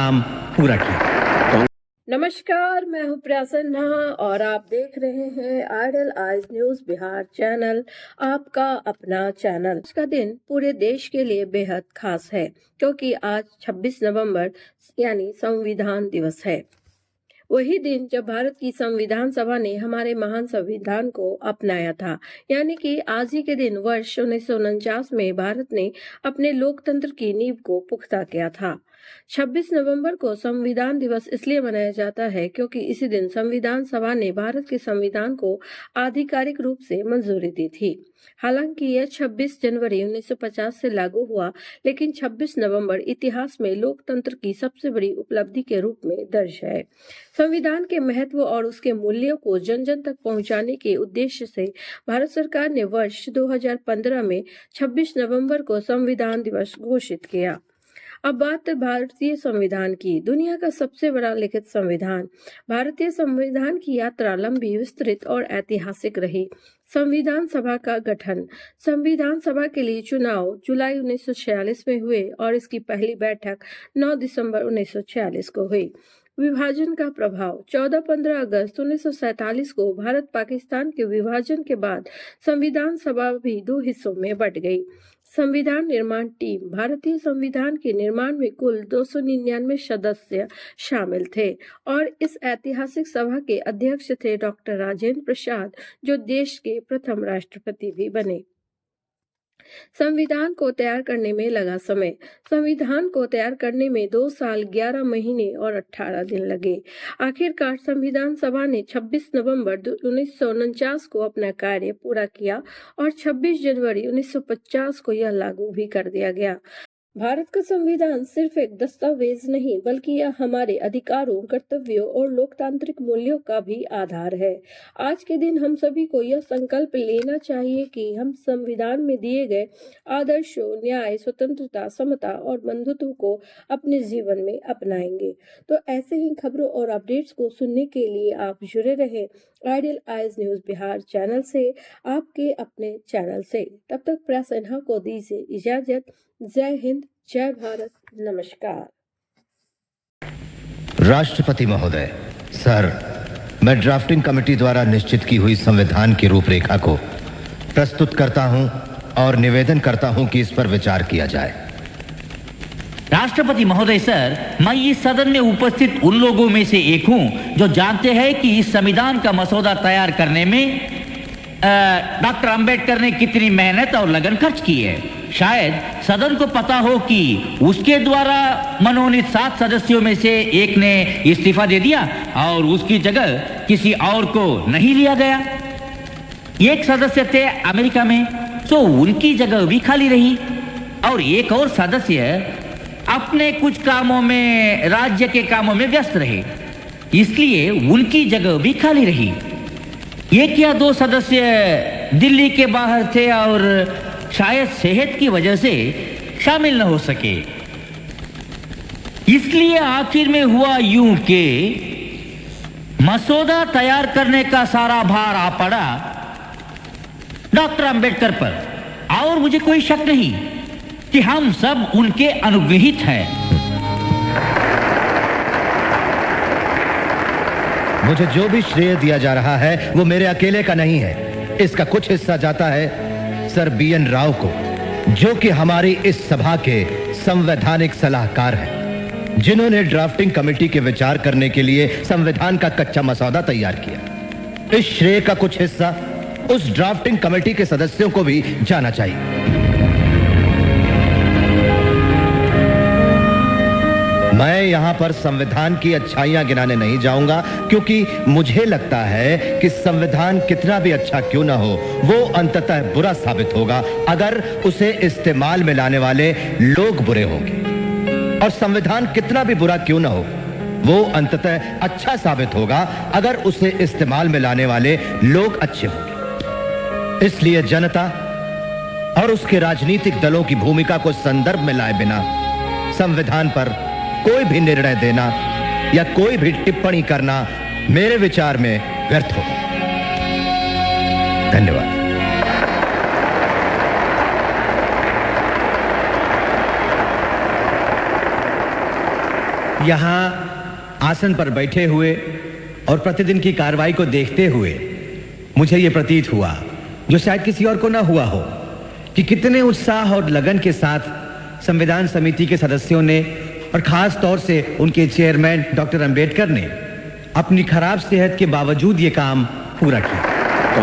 काम पूरा किया। नमस्कार, मैं हूं प्रिया सिन्हा और आप देख रहे हैं idle eyes news Bihar channel, आपका अपना चैनल। आज का दिन पूरे देश के लिए बेहद खास है क्योंकि आज 26 नवंबर यानी संविधान दिवस है। वही दिन जब भारत की संविधान सभा ने हमारे महान संविधान को अपनाया था, यानी कि आज ही के दिन वर्ष 1949 में भारत ने अपने लोकतंत्र की नींव को पुख्ता किया था। 26 नवंबर को संविधान दिवस इसलिए मनाया जाता है क्योंकि इसी दिन संविधान सभा ने भारत के संविधान को आधिकारिक रूप से मंजूरी दी थी। हालांकि यह 26 जनवरी 1950 से लागू हुआ, लेकिन 26 नवंबर इतिहास में लोकतंत्र की सबसे बड़ी उपलब्धि के रूप में दर्ज है। संविधान के महत्व और उसके मूल्यों को जन जन तक पहुंचाने के उद्देश्य से भारत सरकार ने वर्ष 2015 में 26 नवंबर को संविधान दिवस घोषित किया। अब बात भारतीय संविधान की। दुनिया का सबसे बड़ा लिखित संविधान। भारतीय संविधान की यात्रा लंबी, विस्तृत और ऐतिहासिक रही। संविधान सभा का गठन। संविधान सभा के लिए चुनाव जुलाई 1946 में हुए और इसकी पहली बैठक 9 दिसंबर 1946 को हुई। विभाजन का प्रभाव। 14-15 अगस्त 1947 को भारत पाकिस्तान के विभाजन के बाद संविधान सभा भी दो हिस्सों में बंट गई। संविधान निर्माण टीम। भारतीय संविधान के निर्माण में कुल 299 सदस्य शामिल थे और इस ऐतिहासिक सभा के अध्यक्ष थे डॉक्टर राजेंद्र प्रसाद, जो देश के प्रथम राष्ट्रपति भी बने। संविधान को तैयार करने में लगा समय। संविधान को तैयार करने में 2 साल 11 महीने और 18 दिन लगे। आखिरकार संविधान सभा ने 26 नवंबर 1949 को अपना कार्य पूरा किया और 26 जनवरी 1950 को यह लागू भी कर दिया गया। भारत का संविधान सिर्फ एक दस्तावेज नहीं, बल्कि यह हमारे अधिकारों, कर्तव्यों और लोकतांत्रिक मूल्यों का भी आधार है। आज के दिन हम सभी को यह संकल्प लेना चाहिए कि हम संविधान में दिए गए आदर्शों, न्याय, स्वतंत्रता, समता और बंधुत्व को अपने जीवन में अपनाएंगे। तो ऐसे ही खबरों और अपडेट्स को सुनने के लिए आप जुड़े रहें idle eyes news Bihar channel से, आपके अपने चैनल से। तब तक प्रिया सिन्हा को दीजिए इजाजत। जय हिंद, जय भारत, नमस्कार। राष्ट्रपति महोदय, सर, मैं ड्राफ्टिंग कमेटी द्वारा निश्चित की हुई संविधान की रूपरेखा को प्रस्तुत करता हूं और निवेदन करता हूं कि इस पर विचार किया जाए। राष्ट्रपति महोदय सर, मैं इस सदन में उपस्थित उन लोगों में से एक हूं जो जानते हैं कि इस संविधान का मसौदा तैयार करने में डॉक्टर अंबेडकर ने कितनी मेहनत और लगन खर्च की है। शायद सदन को पता हो कि उसके द्वारा मनोनीत 7 सदस्यों में से एक ने इस्तीफा दे दिया और उसकी जगह किसी और को नहीं लिया गया। एक सदस्य थे अमेरिका में, तो उनकी जगह भी खाली रही और एक और सदस्य अपने कुछ कामों में, राज्य के कामों में व्यस्त रहे, इसलिए उनकी जगह भी खाली रही। एक या 2 सदस्य दिल्ली के बाहर थे और शायद सेहत की वजह से शामिल न हो सके। इसलिए आखिर में हुआ यूं कि मसौदा तैयार करने का सारा भार आ पड़ा डॉक्टर अंबेडकर पर और मुझे कोई शक नहीं कि हम सब उनके अनुग्रहित हैं। मुझे जो भी श्रेय दिया जा रहा है वो मेरे अकेले का नहीं है। इसका कुछ हिस्सा जाता है सर BN राव को, जो कि हमारी इस सभा के संवैधानिक सलाहकार हैं, जिन्होंने ड्राफ्टिंग कमेटी के विचार करने के लिए संविधान का कच्चा मसौदा तैयार किया। इस श्रेय का कुछ हिस्सा उस ड्राफ्टिंग कमेटी के सदस्यों को भी जाना चाहिए। मैं यहां पर संविधान की अच्छाइयां गिनाने नहीं जाऊंगा, क्योंकि मुझे लगता है कि संविधान कितना भी अच्छा क्यों ना हो, वो अंततः बुरा साबित होगा अगर उसे इस्तेमाल में लाने वाले लोग बुरे होंगे, और संविधान कितना भी बुरा क्यों ना हो, वो अंततः अच्छा साबित होगा अगर उसे इस्तेमाल में लाने वाले लोग अच्छे होंगे। इसलिए जनता और उसके राजनीतिक दलों की भूमिका को संदर्भ में लाए बिना संविधान पर कोई भी निर्णय देना या कोई भी टिप्पणी करना मेरे विचार में व्यर्थ होगा। धन्यवाद। यहाँ आसन पर बैठे हुए और प्रतिदिन की कार्रवाई को देखते हुए मुझे ये प्रतीत हुआ, जो शायद किसी और को ना हुआ हो, कि कितने उत्साह और लगन के साथ संविधान समिति के सदस्यों ने और खास तौर से उनके चेयरमैन डॉक्टर अंबेडकर ने अपनी खराब सेहत के बावजूद ये काम पूरा किया।